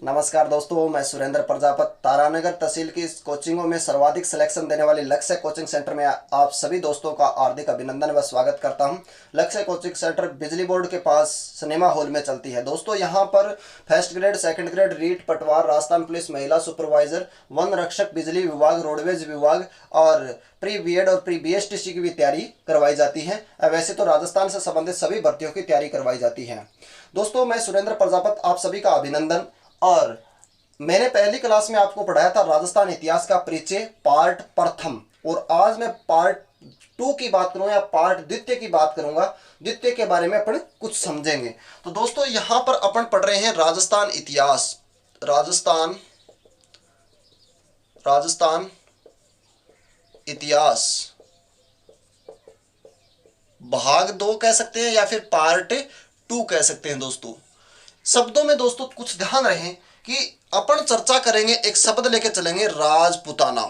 नमस्कार दोस्तों, मैं सुरेंद्र प्रजापत तारानगर तहसील की इस कोचिंगों में सर्वाधिक सिलेक्शन देने वाली लक्ष्य कोचिंग सेंटर में आप सभी दोस्तों का हार्दिक अभिनंदन व स्वागत करता हूं। लक्ष्य कोचिंग सेंटर बिजली बोर्ड के पास सिनेमा हॉल में चलती है। दोस्तों यहां पर first grade, second grade, REET, पटवार, राजस्थान पुलिस, महिला सुपरवाइजर, वन रक्षक, बिजली विभाग, रोडवेज विभाग और प्री बीएड और प्री बीएसटीसी की भी तैयारी करवाई जाती है। वैसे तो राजस्थान से संबंधित सभी भर्तियों की तैयारी करवाई जाती है। दोस्तों मैं सुरेंद्र प्रजापत आप सभी का अभिनंदन। और मैंने पहली क्लास में आपको पढ़ाया था राजस्थान इतिहास का परिचय पार्ट प्रथम, और आज मैं पार्ट 2 की बात करूंगा या पार्ट द्वितीय की बात करूंगा। द्वितीय के बारे में अपन कुछ समझेंगे। तो दोस्तों यहां पर अपन पढ़ रहे हैं राजस्थान इतिहास, राजस्थान इतिहास भाग 2 कह सकते हैं या फिर पार्ट 2 कह सकते हैं। दोस्तों शब्दों में दोस्तों कुछ ध्यान रहे कि अपन चर्चा करेंगे, एक शब्द लेके चलेंगे राजपूताना।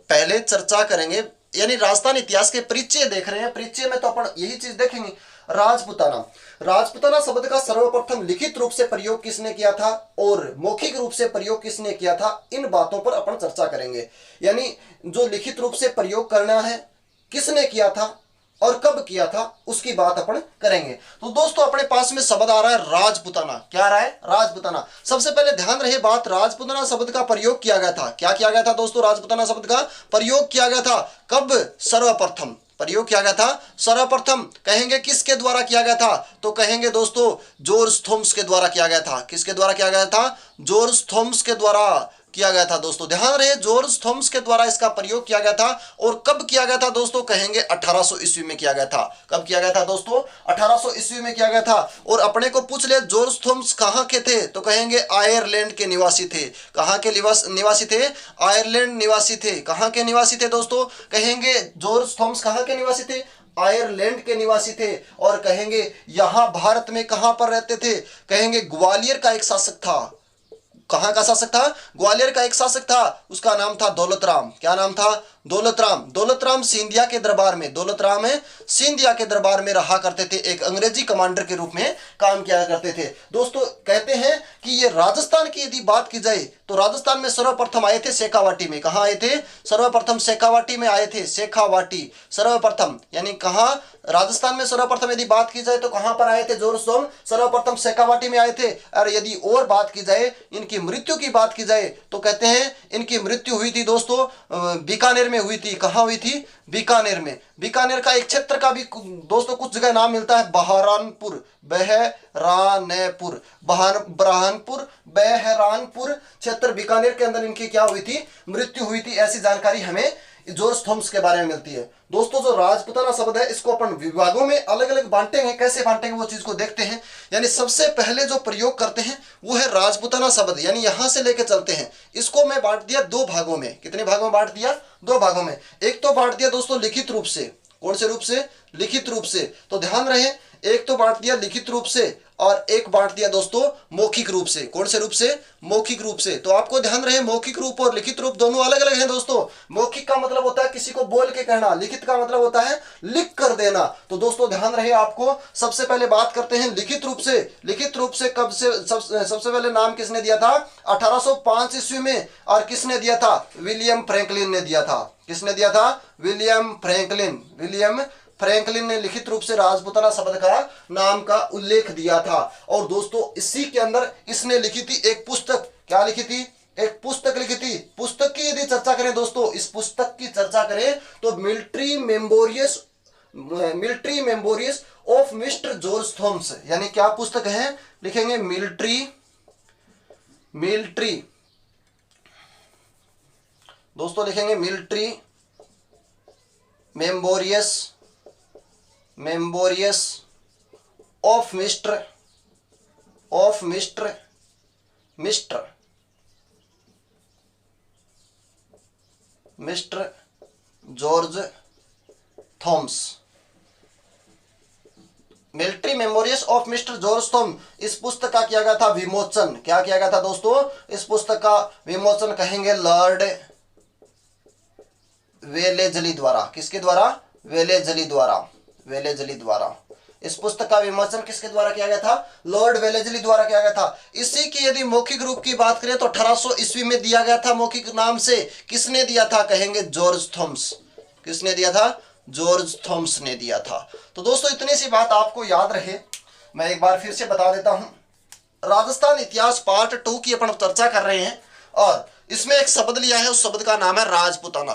पहले चर्चा करेंगे, यानी राजस्थान इतिहास के परिचय देख रहे हैं। परिचय में तो अपन यही चीज देखेंगे, राजपूताना। राजपूताना शब्द का सर्वप्रथम लिखित रूप से प्रयोग किसने किया था और मौखिक रूप से प्रयोग किसने किया था, इन बातों पर अपन चर्चा करेंगे। यानी जो लिखित रूप से प्रयोग करना है, किसने किया था और कब किया था, उसकी बात अपन करेंगे। तो दोस्तों अपने पास में शब्द आ रहा है राजपूताना। क्या आ रहा है? राजपूताना। सबसे पहले ध्यान रहे बात, राजपूताना शब्द का प्रयोग किया गया था। क्या किया गया था दोस्तों? राजपूताना शब्द का प्रयोग किया गया था। कब? सर्वप्रथम प्रयोग किया गया था। सर्वप्रथम कहेंगे किसके द्वारा किया गया था? तो कहेंगे दोस्तों जॉर्ज थॉमस के द्वारा किया गया था। किसके द्वारा किया गया था? जॉर्ज थॉमस के द्वारा किया गया था। दोस्तों ध्यान रहे जॉर्ज थॉमस के द्वारा इसका प्रयोग किया गया था। और कब किया गया था दोस्तों? कहेंगे 1800 ईस्वी में किया गया था। कब किया गया था दोस्तों? 1800 ईस्वी में किया गया था। और अपने को पूछ ले जॉर्ज थॉमस कहां के थे, तो कहेंगे आयरलैंड के निवासी थे। कहां के निवासी थे? आयरलैंड निवासी थे। कहां के निवासी थे दोस्तों? कहेंगे जॉर्ज थॉमस कहां के निवासी थे? आयरलैंड के निवासी थे। और कहेंगे यहां भारत में कहां पर रहते थे? कहेंगे ग्वालियर का एक शासक था। कहां का शासक था? ग्वालियर का एक शासक था, उसका नाम था दौलत राम। क्या नाम था? दौलत राम। दौलत राम सिंधिया के दरबार में, दौलत राम सिंधिया के दरबार में रहा करते थे। एक अंग्रेजी कमांडर के रूप में काम किया करते थे। दोस्तों कहते हैं कि ये राजस्थान की यदि बात की जाए तो राजस्थान में सर्वप्रथम आए थे शेखावाटी में। कहां आए थे? सर्वप्रथम शेखावाटी में आए थे। शेखावाटी सर्वप्रथम, यानी कहां? राजस्थान में सर्वप्रथम यदि बात की जाए तो कहां पर आए थे जॉर्ज थॉमस? सर्वप्रथम शेखावाटी में आए थे। और यदि और बात की जाए, इनकी मृत्यु की बात की जाए तो कहते हैं इनकी मृत्यु हुई थी दोस्तों बीकानेर में हुई थी। कहां हुई थी? बीकानेर में। बीकानेर का एक क्षेत्र का भी दोस्तों कुछ जगह नाम मिलता है, बहरानपुर, बहरानपुर, बहरानपुर, बहरानपुर क्षेत्र बीकानेर के अंदर इनकी क्या हुई थी? मृत्यु हुई थी। ऐसी जानकारी हमें जॉर्ज थॉमस के बारे में मिलती है। दोस्तों जो राजपूताना शब्द है इसको अपन विभागों में अलग अलग बांटेंगे। कैसे बांटेंगे वो चीज को देखते हैं। यानी सबसे पहले जो प्रयोग करते हैं वो है राजपूताना शब्द, यानी यहां से लेके चलते हैं। इसको मैं बांट दिया 2 भागों में। कितने भागों में बांट दिया? 2 भागों में। एक तो बांट दिया दोस्तों लिखित रूप से। कौन से रूप से? लिखित रूप से। तो ध्यान रहे एक तो बांट दिया लिखित रूप से और एक बांट दिया दोस्तों मौखिक रूप से। कौन से रूप से? मौखिक रूप से। तो आपको ध्यान रहे मौखिक रूप और लिखित रूप दोनों अलग अलग हैं दोस्तों। मौखिक का मतलब होता है किसी को बोल के कहना, लिखित का मतलब होता है लिख कर देना। तो दोस्तों ध्यान रहे आपको सबसे पहले बात करते हैं लिखित रूप से। लिखित रूप से कब से सबसे पहले नाम किसने दिया था? 1805 ईस्वी में। और किसने दिया था? विलियम फ्रैंकलिन ने दिया था। किसने दिया था? William Franklin. विलियम फ्रैंकलिन ने लिखित रूप से राजपूताना शब्द का नाम का उल्लेख दिया था। और दोस्तों इसी के अंदर इसने लिखी थी एक पुस्तक। क्या लिखी थी? एक पुस्तक लिखी थी। पुस्तक की यदि चर्चा करें दोस्तों, इस पुस्तक की चर्चा करें तो military memories of mister George Thomas, यानी क्या पुस्तक है? लिखेंगे मिलिट्री दोस्तों, लिखेंगे military memories of mister George Thomas. Military memories of mister George Thomas, इस पुस्तक का किया गया था विमोचन। क्या किया गया था दोस्तों? इस पुस्तक का विमोचन कहेंगे लॉर्ड वेलेजली द्वारा। किसके द्वारा? वेलेजली द्वारा। इस पुस्तक का विमोचन किसके द्वारा किया गया था? लॉर्ड वेलेजली द्वारा किया गया था। इसी की यदि मौखिक रूप की बात करें तो 1800 ईस्वी में दिया गया था मौखिक नाम से। किसने दिया था? कहेंगे जॉर्ज थॉमस। किसने दिया था? जॉर्ज थॉमस ने दिया था। तो दोस्तों इतनी सी बात आपको याद रहे, मैं एक बार फिर से बता देता हूं। राजस्थान इतिहास पार्ट 2 की अपन चर्चा कर रहे हैं और इसमें एक शब्द लिया है, उस शब्द का नाम है राजपुताना।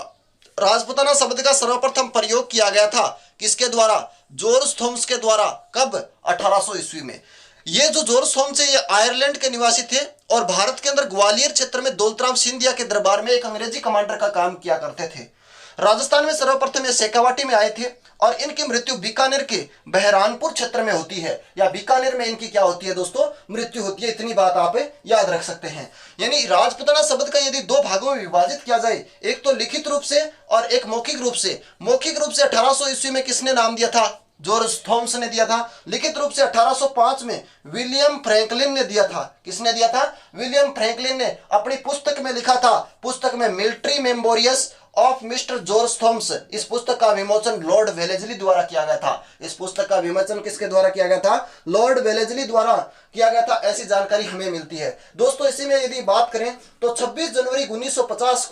राजपुताना शब्द का सर्वप्रथम प्रयोग किया गया था किसके द्वारा? जॉर्ज थॉमस के द्वारा। कब? 1800 ईस्वी में। ये जो जॉर्ज थॉमस है ये आयरलैंड के निवासी थे और भारत के अंदर ग्वालियर क्षेत्र में दौलतराम सिंधिया के दरबार में एक अंग्रेजी कमांडर का काम किया करते थे। राजस्थान में सर्वप्रथम ये शेखावाटी में आए थे और इनकी मृत्यु बीकानेर के बहरानपुर क्षेत्र में होती है, या बीकानेर में इनकी क्या होती है दोस्तों? मृत्यु होती है। इतनी बात आप याद रख सकते हैं। यानी राजपुताना शब्द का यदि दो भागों में विभाजित किया जाए, एक तो लिखित रूप से और एक मौखिक रूप से। मौखिक रूप से 1800 ईस्वी में किसने नाम दिया था? जॉर्ज थॉमस ने दिया था। लिखित रूप से 1805 में विलियम फ्रैंकलिन ने दिया था। किसने दिया था? विलियम फ्रैंकलिन ने अपनी पुस्तक में लिखा था, पुस्तक में military memories of mister George Thomas. इस पुस्तक का विमोचन लॉर्ड वेलेजली द्वारा किया गया था। इस पुस्तक का विमोचन किसके द्वारा किया गया था? लॉर्ड वेलेजली द्वारा किया गया था, ऐसी जानकारी हमें मिलती है। दोस्तों इसी में यदि बात करें तो 26 जनवरी 1950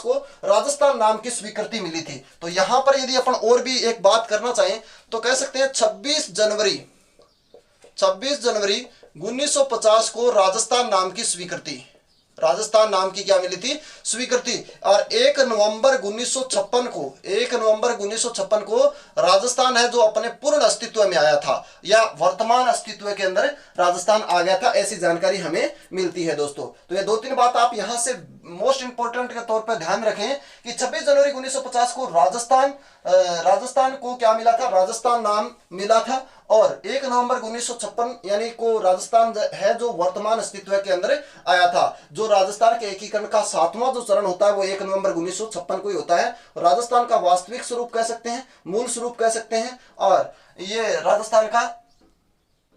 को राजस्थान नाम की स्वीकृति मिली थी। तो यहां पर यदि अपन और भी एक बात करना चाहें तो कह सकते हैं 26 जनवरी 1950 को राजस्थान नाम की स्वीकृति, राजस्थान नाम की क्या मिली थी? स्वीकृति। और 1 नवंबर 1956 को राजस्थान है जो अपने पूर्ण अस्तित्व में आया था, या वर्तमान अस्तित्व के अंदर राजस्थान आ गया था, ऐसी जानकारी हमें मिलती है दोस्तों। तो ये दो तीन बात आप यहां से मोस्ट इंपोर्टेंट के तौर पर ध्यान रखें कि 26 जनवरी 1950 को राजस्थान को क्या मिला था? राजस्थान नाम मिला था। और 1 नवंबर 1956 यानी को राजस्थान है जो वर्तमान अस्तित्व के अंदर आया था। जो राजस्थान के एकीकरण का 7वां जो चरण होता है वो 1 नवंबर 1956 को ही होता है। राजस्थान का वास्तविक स्वरूप कह सकते हैं, मूल स्वरूप कह सकते हैं। और ये राजस्थान का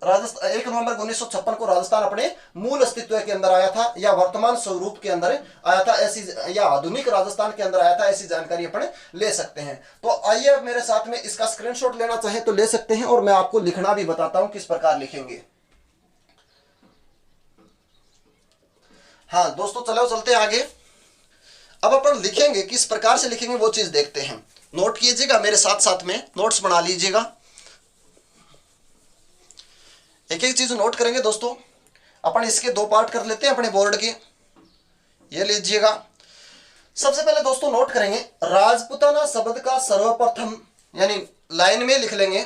1 नवंबर 1956 को राजस्थान अपने मूल अस्तित्व के अंदर आया था, या वर्तमान स्वरूप के अंदर आया था, ऐसी, या आधुनिक राजस्थान के अंदर आया था, ऐसी जानकारी अपन ले सकते हैं। तो आइए मेरे साथ में इसका स्क्रीनशॉट लेना चाहे तो ले सकते हैं, और मैं आपको लिखना भी बताता हूं किस प्रकार लिखेंगे। हाँ दोस्तों चलो चलते आगे। अब अपन लिखेंगे किस प्रकार से लिखेंगे वो चीज देखते हैं। नोट कीजिएगा मेरे साथ साथ में, नोट्स बना लीजिएगा। एक एक चीज नोट करेंगे दोस्तों। अपन इसके दो पार्ट कर लेते हैं अपने बोर्ड के। ये लीजिएगा। सबसे पहले दोस्तों नोट करेंगे राजपुताना शब्द का सर्वप्रथम, यानी लाइन में लिख लेंगे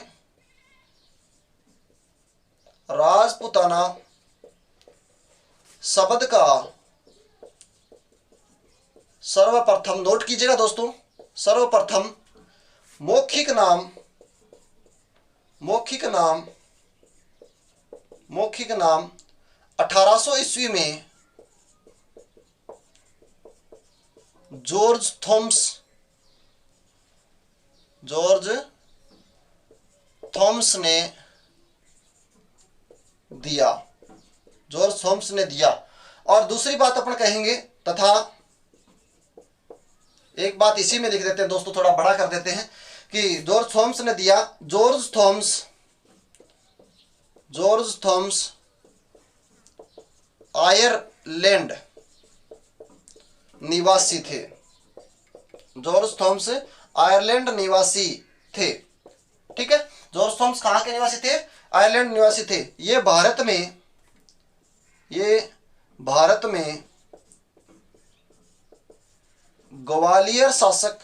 राजपुताना शब्द का सर्वप्रथम, नोट कीजिएगा दोस्तों, सर्वप्रथम मौखिक नाम 1800 ईस्वी में जॉर्ज थॉमस ने दिया। जॉर्ज थॉमस ने दिया। और दूसरी बात अपन कहेंगे, तथा एक बात इसी में लिख देते हैं दोस्तों, थोड़ा बड़ा कर देते हैं कि जॉर्ज थॉमस ने दिया। जॉर्ज थॉमस आयरलैंड निवासी थे। जॉर्ज थॉमस आयरलैंड निवासी थे। ठीक है, जॉर्ज थॉमस कहां के निवासी थे? आयरलैंड निवासी थे। ये भारत में ग्वालियर शासक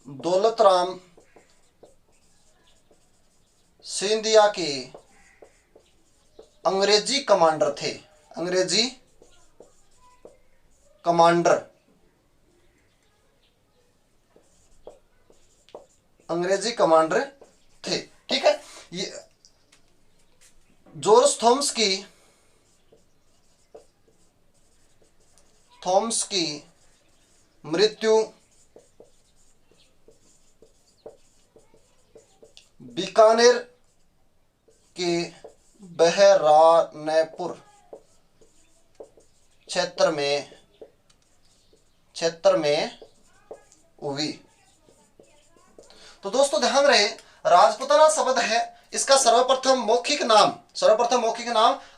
दौलतराम सिंधिया के अंग्रेजी कमांडर थे। अंग्रेजी कमांडर थे। ठीक है, ये जॉर्ज थॉमस की मृत्यु बीकानेर के बहरानपुर क्षेत्र में उवी। तो दोस्तों ध्यान रहे, राजपुताना शब्द है, इसका सर्वप्रथम मौखिक नाम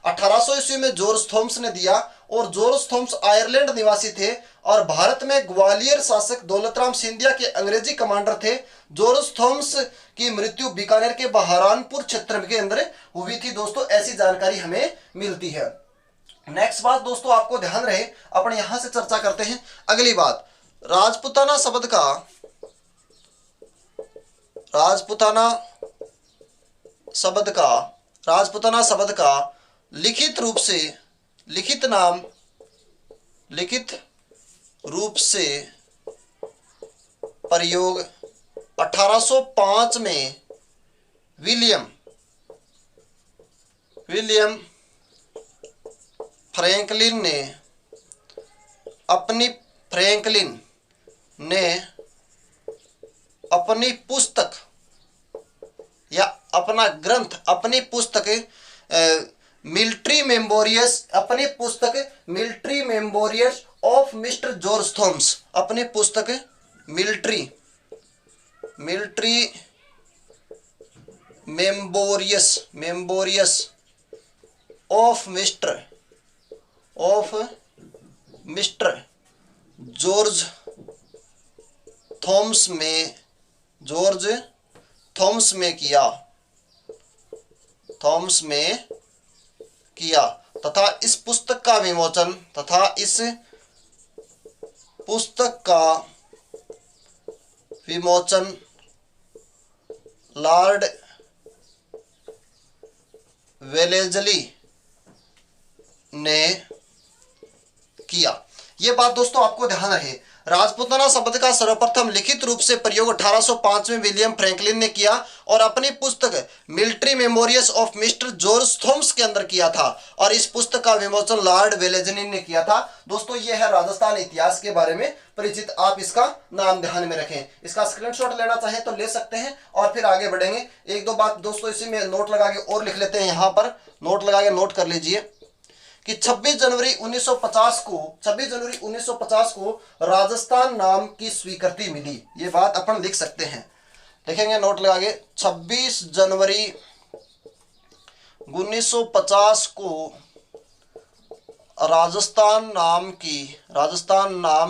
1800 ईस्वी में जॉर्ज थॉम्स ने दिया। और जॉर्ज थॉम्स आयरलैंड निवासी थे और भारत में ग्वालियर शासक दौलतराम सिंधिया के अंग्रेजी कमांडर थे। जॉर्ज थॉम्स की मृत्यु बीकानेर के बहरानपुर क्षेत्र के अंदर हुई थी। दोस्तों ऐसी जानकारी हमें मिलती है। नेक्स्ट बात दोस्तों आपको ध्यान रहे, अपन यहां से चर्चा करते हैं अगली बात। राजपुताना शब्द का लिखित रूप से प्रयोग 1805 में विलियम फ्रैंकलिन ने अपनी पुस्तक या अपना ग्रंथ, अपनी पुस्तक military memories of mister George Thoms, अपनी पुस्तक military memories of mister George Thoms में किया तथा इस पुस्तक का विमोचन लॉर्ड वेलेजली ने किया। ये बात दोस्तों आपको ध्यान रहे। राजपुताना शब्द का सर्वप्रथम लिखित रूप से प्रयोग 1805 में विलियम फ्रैंकलिन ने किया और अपनी पुस्तक military memories of mister George Thoms के अंदर किया था और इस पुस्तक का विमोचन लॉर्ड वेलेजली ने किया था। दोस्तों ये है राजस्थान इतिहास के बारे में परिचित, आप इसका नाम ध्यान में रखें। इसका स्क्रीनशॉट लेना चाहें तो ले सकते हैं और फिर आगे बढ़ेंगे। एक दो बात दोस्तों इसी में नोट लगा के और लिख लेते हैं, यहाँ पर नोट लगा के नोट कर लीजिए कि 26 जनवरी 1950 को राजस्थान नाम की स्वीकृति मिली। ये बात अपन लिख सकते हैं, देखेंगे नोट लगा के। 26 जनवरी 1950 को राजस्थान नाम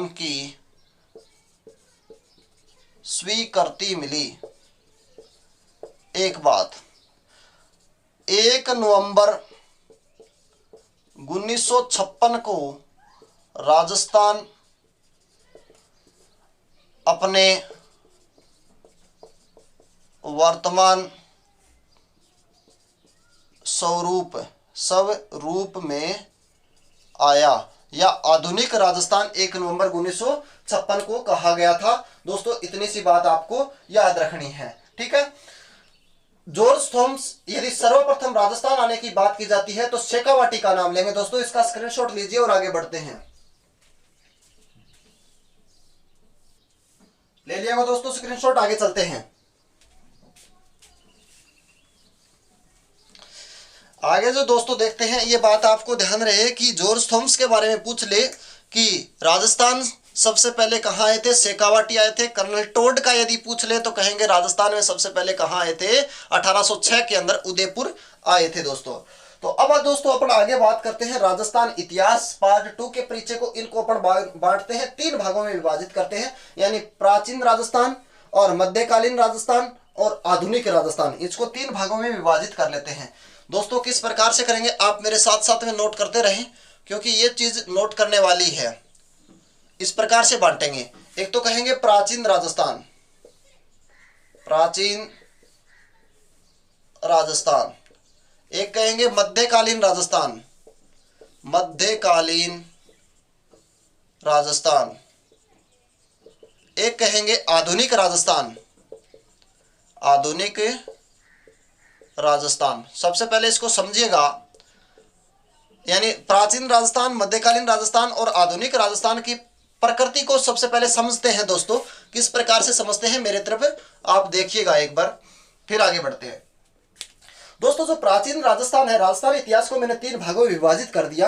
की स्वीकृति मिली। एक बात, 1 नवंबर 1956 को राजस्थान अपने वर्तमान स्वरूप में आया या आधुनिक राजस्थान 1 नवंबर 1956 को कहा गया था। दोस्तों इतनी सी बात आपको याद रखनी है, ठीक है। जॉर्ज थॉम्स, यदि सर्वप्रथम राजस्थान आने की बात की जाती है तो शेखावाटी का नाम लेंगे। दोस्तों इसका स्क्रीनशॉट लीजिए और आगे बढ़ते हैं। ले लिया दोस्तों स्क्रीनशॉट, आगे चलते हैं। आगे जो दोस्तों देखते हैं, ये बात आपको ध्यान रहे कि जॉर्ज थॉम्स के बारे में पूछ ले कि राजस्थान सबसे पहले कहाँ आए थे, शेखावाटी आए थे। कर्नल टोड का यदि पूछ ले तो कहेंगे राजस्थान में सबसे पहले कहाँ आए थे, 1806 के अंदर उदयपुर आए थे दोस्तों। तो अब दोस्तों अपन आगे बात करते हैं राजस्थान इतिहास पार्ट 2 के परिचय को। इनको अपन बांटते हैं, 3 भागों में विभाजित करते हैं, यानी प्राचीन राजस्थान और मध्यकालीन राजस्थान और आधुनिक राजस्थान। इसको 3 भागों में विभाजित कर लेते हैं। दोस्तों किस प्रकार से करेंगे आप मेरे साथ साथ में नोट करते रहें, क्योंकि ये चीज नोट करने वाली है। इस प्रकार से बांटेंगे, एक तो कहेंगे प्राचीन राजस्थान, एक कहेंगे मध्यकालीन राजस्थान, एक कहेंगे आधुनिक राजस्थान। सबसे पहले इसको समझिएगा, यानी प्राचीन राजस्थान, मध्यकालीन राजस्थान और आधुनिक राजस्थान की प्रकृति को सबसे पहले समझते हैं। दोस्तों किस प्रकार से समझते हैं मेरे तरफ आप देखिएगा एक बार, फिर आगे बढ़ते हैं। दोस्तों जो प्राचीन राजस्थान है, राजस्थान इतिहास को मैंने 3 भागों में विभाजित कर दिया।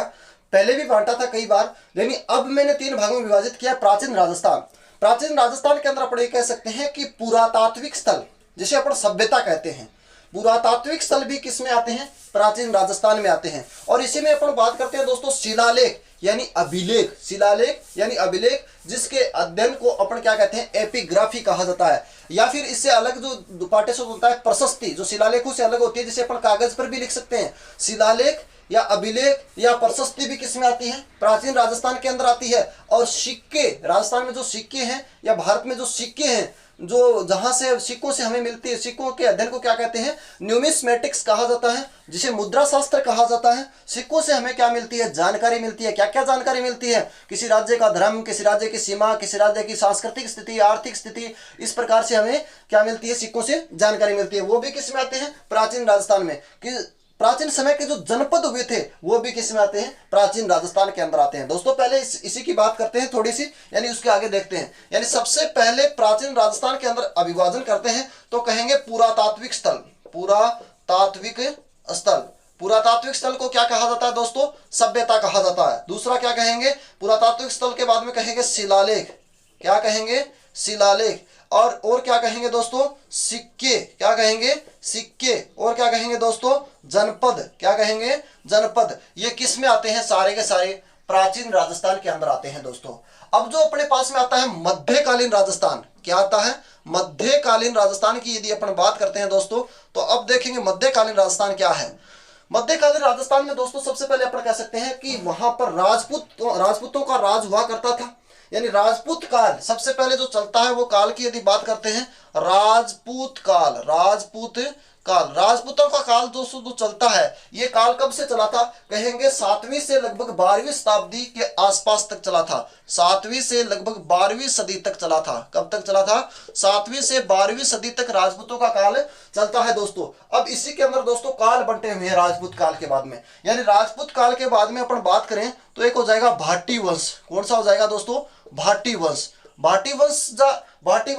पहले भी बांटा था कई बार, लेकिन अब मैंने 3 भागों में विभाजित किया। प्राचीन राजस्थान, प्राचीन राजस्थान के अंदर अपन ये कह सकते हैं कि पुरातात्विक स्थल, जिसे अपन सभ्यता कहते हैं, पुरातात्विक स्थल भी किस में आते हैं? प्राचीन राजस्थान में आते हैं। और इसी में अपन बात करते हैं दोस्तों शिलालेख यानी अभिलेख, शिलालेख यानी अभिलेख, जिसके अध्ययन को अपन क्या कहते हैं? एपिग्राफी कहा जाता है। या फिर इससे अलग जो पाठ्य शब्द होता है प्रशस्ति, जो शिलालेखों से अलग होती है, जिसे अपन कागज पर भी लिख सकते हैं। शिलालेख या अभिलेख या प्रशस्ति भी किस में आती है? प्राचीन राजस्थान के अंदर आती है। और सिक्के, राजस्थान में जो सिक्के हैं या भारत में जो सिक्के हैं, जो जहां से सिक्कों से हमें मिलती है, सिक्कों के अध्ययन को क्या कहते हैं? न्यूमिस्मेटिक्स कहा जाता है, जिसे मुद्रा शास्त्र कहा जाता है। सिक्कों से हमें क्या मिलती है? जानकारी मिलती है। क्या क्या जानकारी मिलती है? किसी राज्य का धर्म, किसी राज्य की सीमा, किसी राज्य की सांस्कृतिक स्थिति, आर्थिक स्थिति, इस प्रकार से हमें क्या मिलती है? सिक्कों से जानकारी मिलती है। वो भी किस में आते हैं? प्राचीन राजस्थान में। कि प्राचीन समय के जो जनपद हुए थे वो भी किस में आते हैं? प्राचीन राजस्थान के अंदर आते हैं। दोस्तों पहले इसी की बात करते हैं थोड़ी सी, यानी उसके आगे देखते हैं। यानी सबसे पहले प्राचीन राजस्थान के अंदर अभिवादन करते हैं तो कहेंगे पुरातात्विक स्थल। पुरातात्विक स्थल, पुरातात्विक स्थल को क्या कहा जाता है दोस्तों? सभ्यता कहा जाता है। दूसरा क्या कहेंगे? पुरातात्विक स्थल के बाद में कहेंगे शिलालेख। क्या कहेंगे? शिलालेख। और क्या कहेंगे दोस्तों? सिक्के। क्या कहेंगे? सिक्के। और क्या कहेंगे दोस्तों? जनपद। क्या कहेंगे? जनपद। ये किस में आते हैं? सारे के सारे प्राचीन राजस्थान के अंदर आते हैं दोस्तों। अब जो अपने पास में आता है मध्यकालीन राजस्थान, क्या आता है? मध्यकालीन राजस्थान की यदि अपन बात करते हैं दोस्तों, तो अब देखेंगे मध्यकालीन राजस्थान क्या है। मध्यकालीन राजस्थान में दोस्तों सबसे पहले अपन कह सकते हैं कि वहां पर राजपूतों का राज हुआ करता था। यानी राजपूत काल सबसे पहले जो चलता है, वो काल की यदि बात करते हैं, राजपूत काल। राजपूत काल, राजपूतों का काल दोस्तों जो चलता है, ये काल कब से चला था? कहेंगे 7वीं से लगभग 12वीं शताब्दी के आसपास तक चला था। 7वीं से लगभग 12वीं सदी तक चला था। कब तक चला था? 7वीं से 12वीं सदी तक राजपूतों का काल चलता है दोस्तों। अब इसी के अंदर दोस्तों काल बंटे हुए हैं राजपूत काल के बाद में। यानी राजपूत काल के बाद में अपन बात करें तो एक हो जाएगा भाटी वंश। कौन सा हो जाएगा दोस्तों? भाटी वंश। भाटी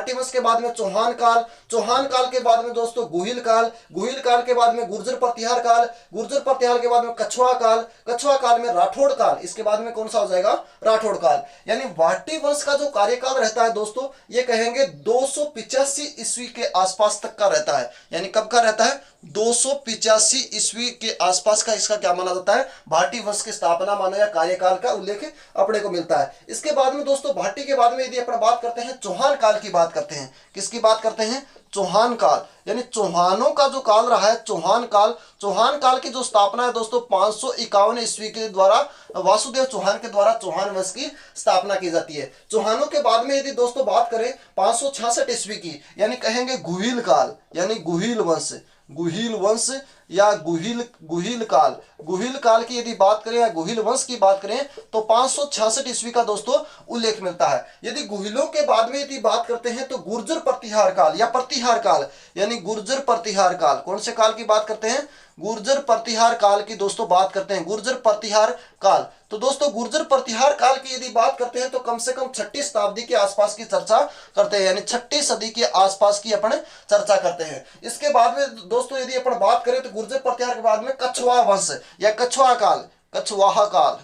वंश के बाद में चौहान काल। चौहान काल के बाद में दोस्तों गुहिल काल। गुहिल काल के बाद में गुर्जर प्रतिहार काल। गुर्जर प्रतिहार के बाद में कछुआ काल। कछुआ काल में राठौड़ काल। इसके बाद में कौन सा हो जाएगा? राठौड़ काल। यानी भाटी वंश का जो कार्यकाल रहता है दोस्तों, ये कहेंगे 285 ईस्वी के आसपास तक का रहता है। यानी कब का रहता है? 285 ईस्वी के आसपास का इसका क्या माना जाता है? भाटी वंश की स्थापना माना या कार्यकाल का उल्लेख अपने को मिलता है। इसके बाद में दोस्तों भाटी के बाद में यदि अपन बात करते हैं, चौहान काल की बात करते हैं। किसकी बात करते हैं? चौहान काल। यानी चौहानों का जो काल रहा है चौहान काल। चौहान काल की जो स्थापना है दोस्तों 551 ईस्वी के द्वारा वासुदेव चौहान के द्वारा चौहान वंश की स्थापना की जाती है। चौहानों के बाद में यदि दोस्तों बात करें 566 ईस्वी की, यानी कहेंगे गुहिल काल, यानी गुहिल वंश। गुहिल वंश या गुहिल काल। गुहिल काल की यदि बात करें या गुहिल वंश की बात करें तो 566 ईस्वी का दोस्तों उल्लेख मिलता है। यदि गुहिलों के बाद में यदि बात करते हैं तो गुर्जर प्रतिहार काल या प्रतिहार काल, यानी गुर्जर प्रतिहार काल। कौन से काल की बात करते हैं? गुर्जर प्रतिहार काल की दोस्तों बात करते हैं। गुर्जर प्रतिहार काल। तो दोस्तों गुर्जर प्रतिहार काल की यदि बात करते हैं तो कम से कम 6ठी शताब्दी के आसपास की चर्चा करते हैं। यानी 6ठी सदी के आसपास की अपन चर्चा करते हैं। इसके बाद में दोस्तों यदि अपन बात करें तो गुर्जर प्रतिहार के बाद में कछुआ वंश या कछुआ काल, कछवाह काल,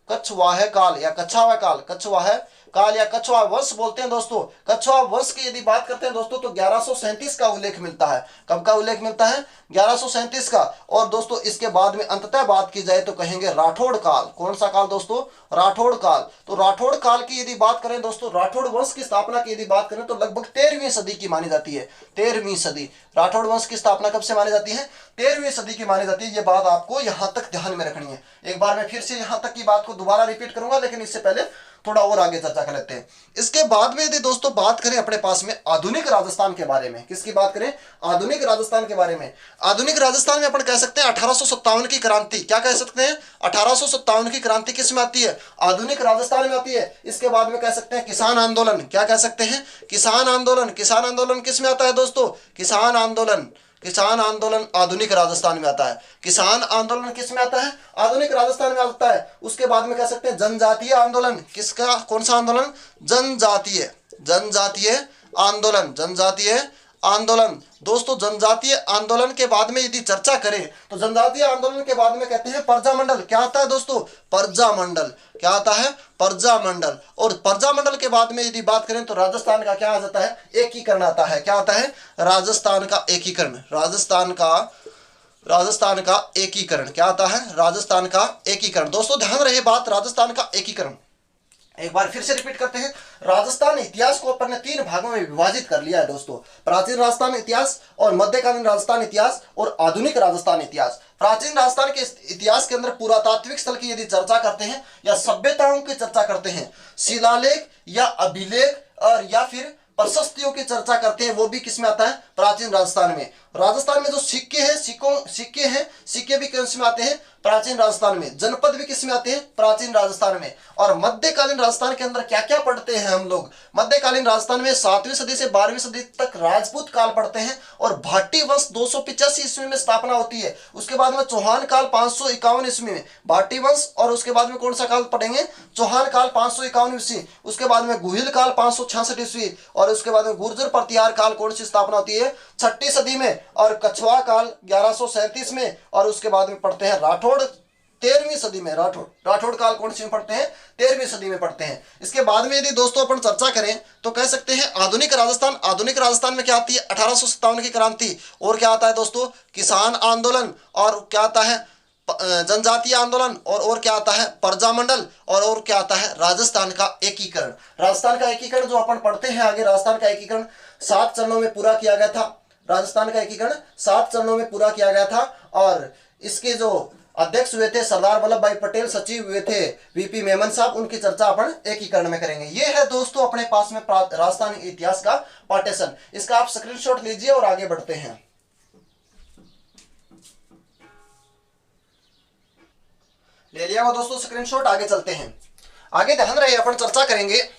कछवाह काल या कछावा काल, कछवाह काल या कछुआ वंश बोलते हैं दोस्तों। कछुआ वंश की यदि बात करते हैं दोस्तों तो 1137 का उल्लेख मिलता है। कब का उल्लेख मिलता है? 1137 का। और दोस्तों इसके बाद में अंततः बात की जाए तो कहेंगे राठौड़ काल। कौन सा काल दोस्तों? राठौड़ काल। तो राठौड़ काल की यदि बात करें दोस्तों, राठौड़ वंश की स्थापना की यदि बात करें तो लगभग 13वीं सदी की मानी जाती है। 13वीं सदी। राठौड़ वंश की स्थापना कब से मानी जाती है? 13वीं सदी की मानी जाती है। ये बात आपको यहां तक ध्यान में रखनी है। एक बार मैं फिर से यहां तक की बात को दोबारा रिपीट करूंगा, लेकिन इससे पहले थोड़ा और आगे चर्चा कर लेते हैं। इसके बाद में यदि दोस्तों बात करें अपने पास में आधुनिक राजस्थान के बारे में, किसकी बात करें? आधुनिक राजस्थान के बारे में। आधुनिक राजस्थान में अपन कह सकते हैं 1857 की क्रांति। क्या कह सकते हैं? 1857 की क्रांति किस में आती है? आधुनिक राजस्थान में आती है। इसके बाद में कह सकते हैं किसान आंदोलन। क्या कह सकते हैं? किसान आंदोलन। किसान आंदोलन किस में आता है दोस्तों? किसान आंदोलन। किसान आंदोलन आधुनिक राजस्थान में आता है। किसान आंदोलन किस में आता है? आधुनिक राजस्थान में आता है। उसके बाद में कह सकते हैं जनजातीय आंदोलन। किसका? कौन सा आंदोलन? जनजातीय। जनजातीय आंदोलन। जनजातीय आंदोलन, दोस्तों जनजातीय आंदोलन के बाद में यदि चर्चा करें तो जनजातीय आंदोलन के बाद में कहते हैं प्रजामंडल। क्या आता है दोस्तों? प्रजामंडल। क्या आता है? प्रजामंडल। और प्रजामंडल के बाद में यदि बात करें तो राजस्थान का क्या आ जाता है? एकीकरण आता है। क्या आता है? राजस्थान का एकीकरण। राजस्थान का एकीकरण। क्या आता है? राजस्थान का एकीकरण। दोस्तों ध्यान रहे बात, राजस्थान का एकीकरण एक बार फिर से रिपीट करते हैं। राजस्थान इतिहास को अपन ने 3 भागों में विभाजित कर लिया है दोस्तों। प्राचीन राजस्थान इतिहास और मध्यकालीन राजस्थान इतिहास और आधुनिक राजस्थान इतिहास। प्राचीन राजस्थान के इतिहास के अंदर पुरातात्विक स्थल की यदि चर्चा करते हैं या सभ्यताओं की चर्चा करते हैं, शिलालेख या अभिलेख और या फिर प्रशस्तियों की चर्चा करते हैं, वो भी किस में आता है? प्राचीन राजस्थान में। राजस्थान में जो सिक्के हैं, सिक्के भी किस में आते हैं? प्राचीन राजस्थान में। जनपद भी किस में आते हैं? प्राचीन राजस्थान में। और मध्यकालीन राजस्थान के अंदर क्या क्या पढ़ते हैं हम लोग? मध्यकालीन राजस्थान में 7वीं सदी से 12वीं सदी तक राजपूत काल पढ़ते हैं और भाटी वंश 285 ईस्वी में स्थापना होती है। उसके बाद में चौहान काल 551 ईस्वी में भाटी वंश, और उसके बाद में कौन सा काल पढ़ेंगे? चौहान काल 551 ईस्वी। उसके बाद में गुहिल काल 566 ईस्वी, और उसके बाद में गुर्जर प्रतिहार काल कौन सी स्थापना होती है? 6ठी सदी में। और कछवा काल 1137 में, और उसके बाद में पढ़ते हैं राठौड़ 13वीं सदी में। राठौड़ काल कौन सी में पढ़ते हैं? 13वीं सदी में पढ़ते हैं। इसके बाद में यदि दोस्तों अपन चर्चा करें तो कह सकते हैं आधुनिक राजस्थान। आधुनिक राजस्थान में क्या आती है? 1857 की क्रांति। और क्या आता है दोस्तों? किसान आंदोलन। और क्या आता है? जनजातीय आंदोलन। और क्या आता है? प्रजामंडल। और क्या आता है? राजस्थान का एकीकरण। राजस्थान का एकीकरण जो अपन पढ़ते हैं आगे, राजस्थान का एकीकरण 7 चरणों में पूरा किया गया था। राजस्थान का एकीकरण 7 चरणों में पूरा किया गया था। और इसके जो अध्यक्ष हुए थे सरदार वल्लभ भाई पटेल, सचिव हुए थे वीपी मेमन साहब, उनकी चर्चा अपन एकीकरण में करेंगे। ये है दोस्तों अपने पास में राजस्थानी इतिहास का पार्टीशन। इसका आप स्क्रीनशॉट लीजिए और आगे बढ़ते हैं। ले लिया वो दोस्तों स्क्रीनशॉट, आगे चलते हैं। आगे ध्यान रहे अपन चर्चा करेंगे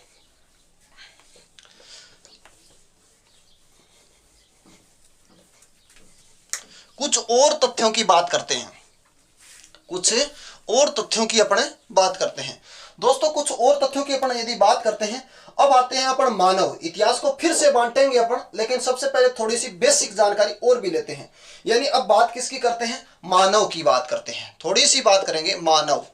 कुछ और तथ्यों की बात करते हैं। कुछ और तथ्यों की अपन बात करते हैं दोस्तों। कुछ और तथ्यों की अपन यदि बात करते हैं, अब आते हैं अपन मानव इतिहास को फिर से बांटेंगे अपन, लेकिन सबसे पहले थोड़ी सी बेसिक जानकारी और भी लेते हैं। यानी अब बात किसकी करते हैं? मानव की बात करते हैं। थोड़ी सी बात करेंगे मानव।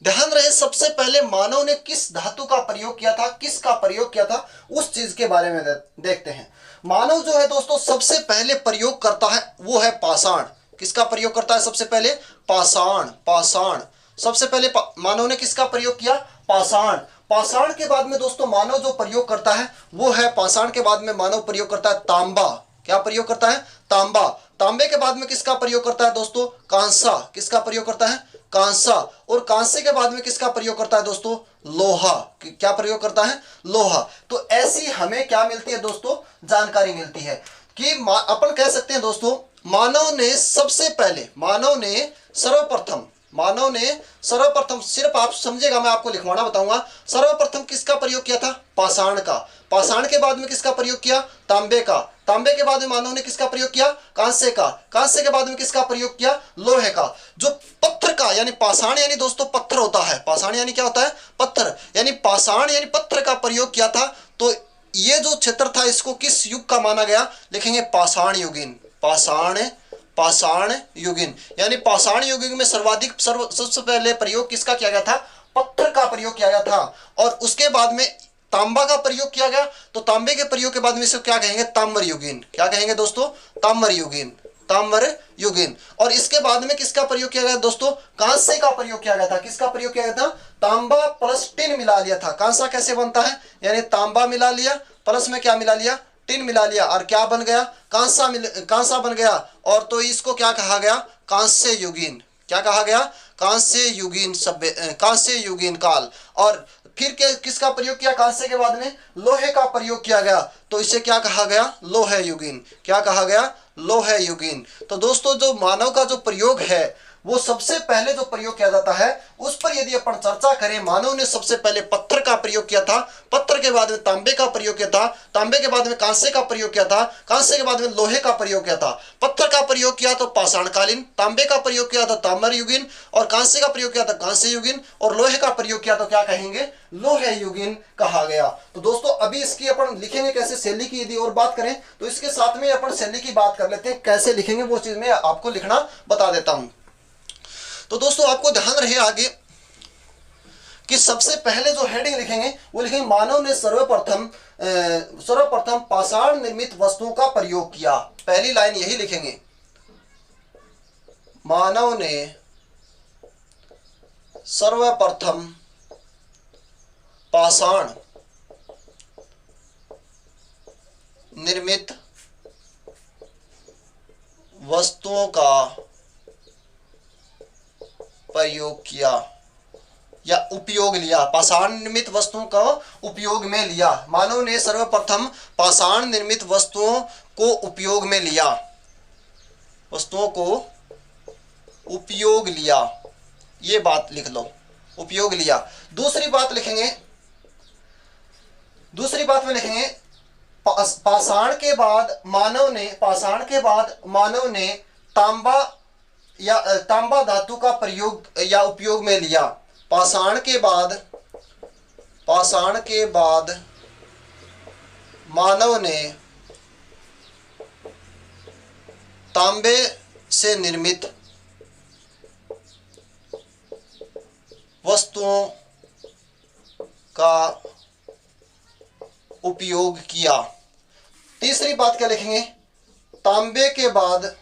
ध्यान रहे सबसे पहले मानव ने किस धातु का प्रयोग किया था, किसका प्रयोग किया था, उस चीज के बारे में देखते हैं। मानव जो है दोस्तों सबसे पहले प्रयोग करता है वो है पाषाण। किसका प्रयोग करता है सबसे पहले? पाषाण। सबसे पहले मानव ने किसका प्रयोग किया? पाषाण। पाषाण के बाद में दोस्तों मानव जो प्रयोग करता है वो है, पाषाण के बाद में मानव प्रयोग करता है तांबा। क्या प्रयोग करता है? तांबा। तांबे के बाद में किसका प्रयोग करता है दोस्तों? कांसा। किसका प्रयोग करता है? कांसा। और कांसे के बाद में किसका प्रयोग करता है दोस्तों? लोहा। क्या प्रयोग करता है? लोहा। तो ऐसी हमें क्या मिलती है दोस्तों? जानकारी मिलती है कि अपन कह सकते हैं दोस्तों मानव ने सर्वप्रथम सिर्फ आप समझेगा, मैं आपको लिखवाना बताऊंगा। सर्वप्रथम किसका प्रयोग किया था? पाषाण का। पाषाण के बाद में किसका प्रयोग किया? तांबे का। तांबे के बाद में मानव ने किसका प्रयोग किया? कांसे का। कांसे के बाद में किसका प्रयोग किया? लोहे का। जो पत्थर का, यानी पाषाण यानी दोस्तों पत्थर होता है। पाषाण यानी क्या होता है? पत्थर। यानी पाषाण यानी पत्थर का प्रयोग किया था। तो ये जो क्षेत्र था इसको किस युग का माना गया? लिखेंगे पाषाण युगीन। पाषाण युगीन यानी पाषाण युगीन में सबसे पहले प्रयोग किसका किया गया था? पत्थर का प्रयोग किया गया था। और उसके बाद में तांबा का प्रयोग किया गया। तो तांबे के प्रयोग के बाद में इसको क्या कहेंगे? ताम्र युगीन। क्या कहेंगे दोस्तों? ताम्र युगीन। और इसके बाद में किसका प्रयोग किया गया दोस्तों? कांसे का प्रयोग किया गया था। किसका प्रयोग किया गया था? तांबा प्लस टिन मिला लिया था। कांसा कैसे बनता है? यानी तांबा मिला लिया, प्लस में क्या मिला लिया? टिन मिला लिया, और क्या बन गया? कांसा बन गया। और तो इसको क्या कहा गया? कांस्य युगीन। क्या कहा गया? कांस्य युगीन काल। और फिर किसका प्रयोग किया? कांसे के बाद में लोहे का प्रयोग किया गया। तो इसे क्या कहा गया? लोहे युगीन। क्या कहा गया? लोहे युगीन। तो दोस्तों जो मानव का जो प्रयोग है वो सबसे पहले जो प्रयोग किया जाता है उस पर यदि अपन चर्चा करें, मानव ने सबसे पहले पत्थर का प्रयोग किया था, पत्थर के बाद में तांबे का प्रयोग किया था, तांबे के बाद में कांसे का प्रयोग किया था, कांसे के बाद में लोहे का प्रयोग किया था। पत्थर का प्रयोग किया तो पाषाणकालीन, तांबे का प्रयोग किया तो ताम्र युगीन, और कांसे का प्रयोग किया तो कांस्य युगीन, और लोहे का प्रयोग किया तो क्या कहेंगे, लोहे युगीन कहा गया। तो दोस्तों अभी इसकी अपन लिखेंगे कैसे, शैली की यदि और बात करें तो इसके साथ में अपन शैली की बात कर लेते हैं, कैसे लिखेंगे वो चीज मैं आपको लिखना बता देता हूं। तो दोस्तों आपको ध्यान रहे आगे कि सबसे पहले जो हेडिंग लिखेंगे वो लिखेंगे मानव ने सर्वप्रथम पाषाण निर्मित वस्तुओं का प्रयोग किया। पहली लाइन यही लिखेंगे, मानव ने सर्वप्रथम पाषाण निर्मित वस्तुओं का प्रयोग किया या उपयोग लिया। पाषाण निर्मित वस्तुओं का उपयोग में लिया। मानव ने सर्वप्रथम पाषाण निर्मित वस्तुओं को उपयोग में लिया, वस्तुओं को उपयोग लिया, ये बात लिख लो, उपयोग लिया। दूसरी बात लिखेंगे, दूसरी बात में लिखेंगे पाषाण के बाद मानव ने तांबा या तांबा धातु का प्रयोग या उपयोग में लिया। पाषाण के बाद मानव ने तांबे से निर्मित वस्तुओं का उपयोग किया। तीसरी बात क्या लिखेंगे, तांबे के बाद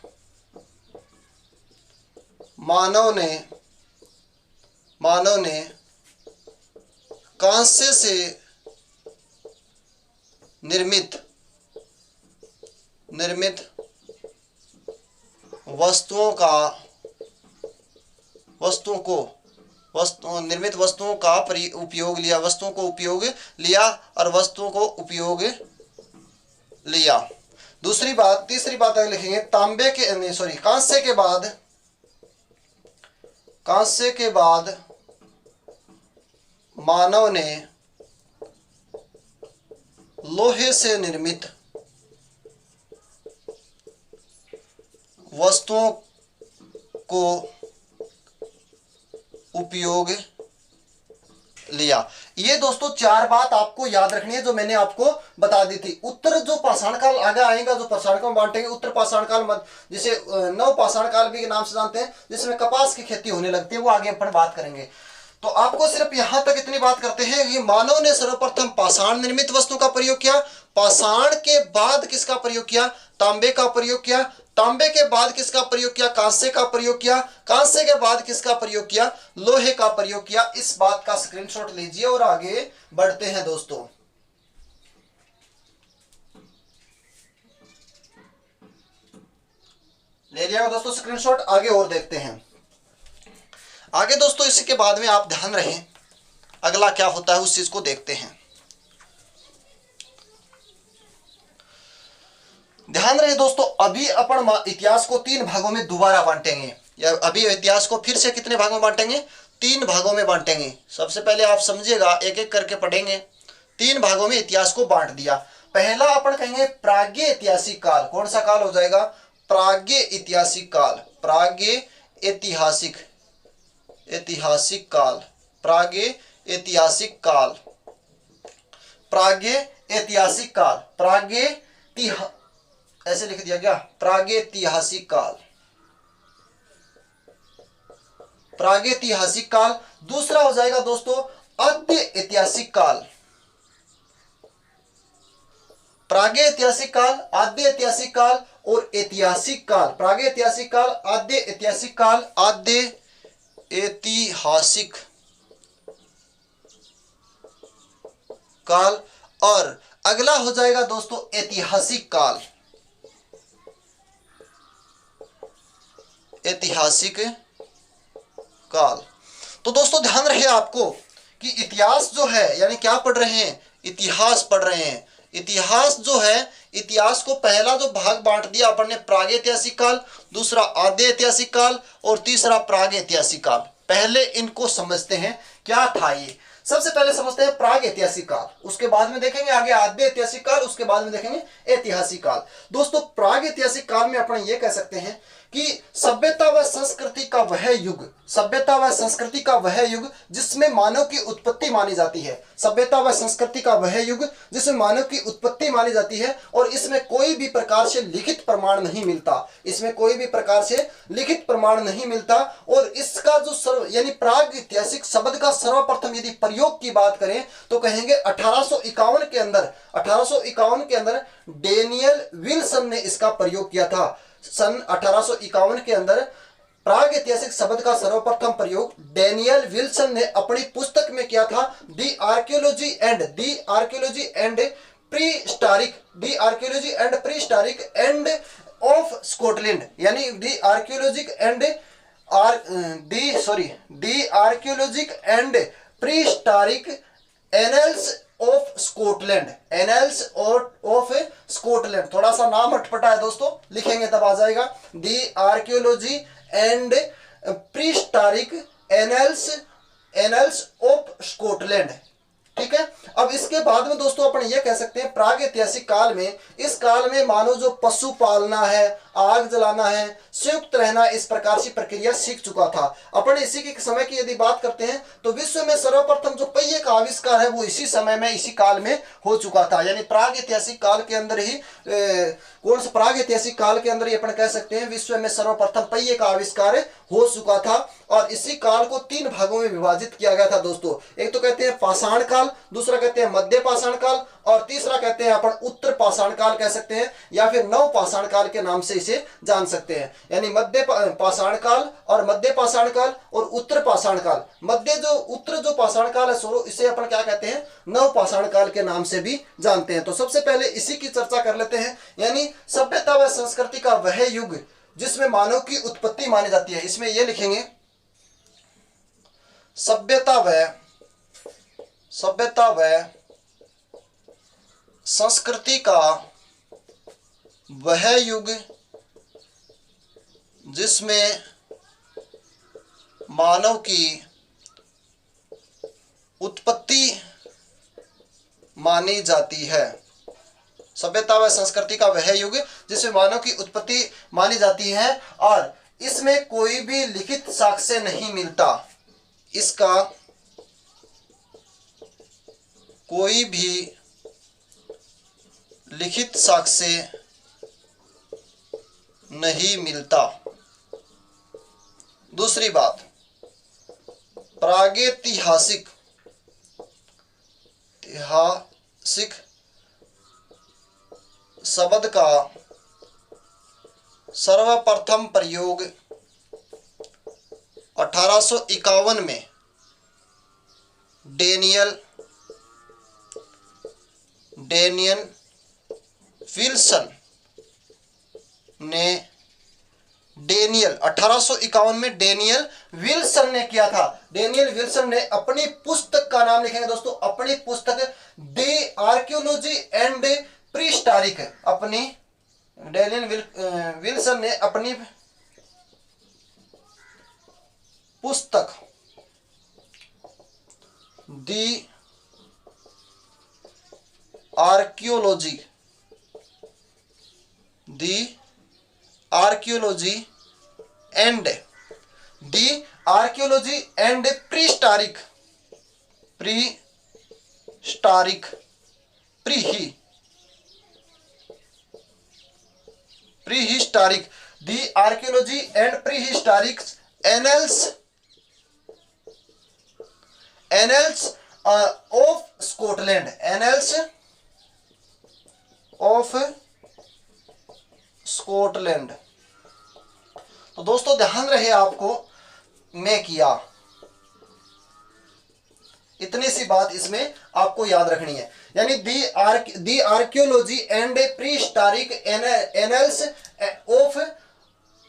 मानव ने कांसे से निर्मित वस्तुओं का उपयोग लिया, वस्तुओं को उपयोग लिया और वस्तुओं को उपयोग लिया। तीसरी बात लिखेंगे कांसे के बाद मानव ने लोहे से निर्मित वस्तुओं को उपयोग लिया। ये दोस्तों चार बात आपको याद रखनी है जो मैंने आपको बता दी थी। उत्तर जो पाषाण काल आगे आएगा, जो पाषाण काल बांटेंगे, उत्तर पाषाण काल जिसे नव पाषाण काल भी के नाम से जानते हैं, जिसमें कपास की खेती होने लगती है, वो आगे अपन बात करेंगे। तो आपको सिर्फ यहां तक इतनी बात करते हैं कि मानव ने सर्वप्रथम पाषाण निर्मित वस्तु का प्रयोग किया। पाषाण के बाद किसका प्रयोग किया, तांबे का प्रयोग किया। तांबे के बाद किसका प्रयोग किया, कांसे का प्रयोग किया। कांसे के बाद किसका प्रयोग किया, लोहे का प्रयोग किया। इस बात का स्क्रीनशॉट लीजिए और आगे बढ़ते हैं दोस्तों। ले लिया दोस्तों स्क्रीनशॉट, आगे और देखते हैं। आगे दोस्तों इसके बाद में आप ध्यान रखें अगला क्या होता है, उस चीज को देखते हैं। ध्यान रहे दोस्तों, अभी अपन इतिहास को 3 भागों में दोबारा बांटेंगे, या अभी इतिहास को फिर से कितने भागों में बांटेंगे, 3 भागों में बांटेंगे। सबसे पहले आप समझिएगा, एक एक करके पढ़ेंगे। 3 भागों में इतिहास को बांट दिया। पहला अपन कहेंगे प्राग्ञ ऐतिहासिक काल। कौन सा काल हो जाएगा, प्राग्ञ ऐतिहासिक काल। प्राग्ञ ऐतिहासिक काल, प्राग्ञ ऐतिहासिक काल, प्राग्ञ ऐतिहासिक काल, ऐसे लिख दिया क्या, प्रागैतिहासिक काल, प्रागैतिहासिक काल। दूसरा हो जाएगा दोस्तों आद्य ऐतिहासिक काल। प्रागैतिहासिक काल, आद्य ऐतिहासिक काल और ऐतिहासिक काल। प्रागैतिहासिक काल, आद्य ऐतिहासिक काल, आद्य ऐतिहासिक काल। और अगला हो जाएगा दोस्तों ऐतिहासिक काल। ऐतिहासिक काल। तो दोस्तों ध्यान रहे आपको कि इतिहास जो है, यानी क्या पढ़ रहे हैं, इतिहास पढ़ रहे हैं। इतिहास जो है, इतिहास को पहला जो भाग बांट दिया अपन ने, प्रागैतिहासिक काल, दूसरा आद्य ऐतिहासिक काल और तीसरा प्रागैतिहासिक काल। पहले इनको समझते हैं क्या था ये। सबसे पहले समझते हैं प्राग ऐतिहासिक काल, उसके बाद में देखेंगे आगे आद्य ऐतिहासिक काल, उसके बाद में देखेंगे ऐतिहासिक काल। दोस्तों प्राग ऐतिहासिक काल में अपन ये कह सकते हैं कि सभ्यता व संस्कृति का वह युग, सभ्यता व संस्कृति का वह युग जिसमें मानव की उत्पत्ति मानी जाती है, सभ्यता व संस्कृति का वह युग जिसमें मानव की उत्पत्ति मानी जाती है, और इसमें कोई भी प्रकार से लिखित प्रमाण नहीं मिलता, इसमें कोई भी प्रकार से लिखित प्रमाण नहीं मिलता। और इसका जो यानी प्राग ऐतिहासिक शब्द का सर्वप्रथम यदि प्रयोग की बात करें तो कहेंगे 1851 के अंदर, 1851 के अंदर डेनियल विल्सन ने इसका प्रयोग किया था। सन 1851 के अंदर प्राग ऐतिहासिक शब्द का सर्वप्रथम प्रयोग डेनियल विल्सन ने अपनी पुस्तक में किया था, the archaeology and prehistoric and of Scotland, यानी the archaeologic and prehistoric annals of Scotland, annals of Scotland. थोड़ा सा नाम अटपटा है दोस्तों, लिखेंगे तब आ जाएगा। The archaeology and prehistoric annals of Scotland, ठीक है। अब इसके बाद में दोस्तों अपन ये कह सकते हैं प्राग ऐतिहासिक काल में, इस काल में मानो जो पशु पालना है, आग जलाना है, संयुक्त रहना, इस प्रकार की प्रक्रिया सीख चुका था। अपन इसी के समय की यदि बात करते हैं तो विश्व में सर्वप्रथम जो पहिए का आविष्कार है वो इसी समय में, इसी काल में हो चुका था। यानी प्राग ऐतिहासिक काल के अंदर ही कौन सा प्राग ऐतिहासिक काल के अंदर ही अपन कह सकते हैं विश्व में सर्वप्रथम पहिए का आविष्कार हो चुका था। और इसी काल को 3 भागों में विभाजित किया गया था दोस्तों। एक तो कहते हैं पाषाण काल, दूसरा कहते हैं मध्य पाषाण काल, और तीसरा कहते हैं अपन उत्तर पाषाण काल कह सकते हैं, या फिर नव पाषाण काल के नाम से इसे जान सकते हैं। यानी मध्य पाषाण काल और मध्य पाषाण काल और उत्तर पाषाण काल। उत्तर जो पाषाण काल है इसे अपन क्या कहते हैं, नव पाषाण काल के नाम से भी जानते हैं। तो सबसे पहले इसी की चर्चा कर लेते हैं। यानी सभ्यता व संस्कृति का वह युग जिसमें मानव की उत्पत्ति मानी जाती है, इसमें यह लिखेंगे सभ्यता व संस्कृति का वह युग जिसमें मानव की उत्पत्ति मानी जाती है। सभ्यता व संस्कृति का वह युग जिसमें मानव की उत्पत्ति मानी जाती है और इसमें कोई भी लिखित साक्ष्य नहीं मिलता, इसका कोई भी लिखित साक्ष्य नहीं मिलता। दूसरी बात, प्रागैतिहासिक शब्द का सर्वप्रथम प्रयोग 1851 में डेनियल विल्सन ने 1851 में डेनियल विल्सन ने किया था। डेनियल विल्सन ने अपनी पुस्तक का नाम लिखेंगे दोस्तों, अपनी पुस्तक दी आर्कियोलॉजी एंड प्रीहिस्टोरिक, अपनी डेनियल विल्सन ने अपनी पुस्तक the archaeology and prehistoric the archaeology and prehistoric annals of Scotland, annals of Scotland. तो दोस्तों ध्यान रहे आपको, मैं किया इतनी सी बात इसमें आपको याद रखनी है। यानी the archaeology and prehistoric annals of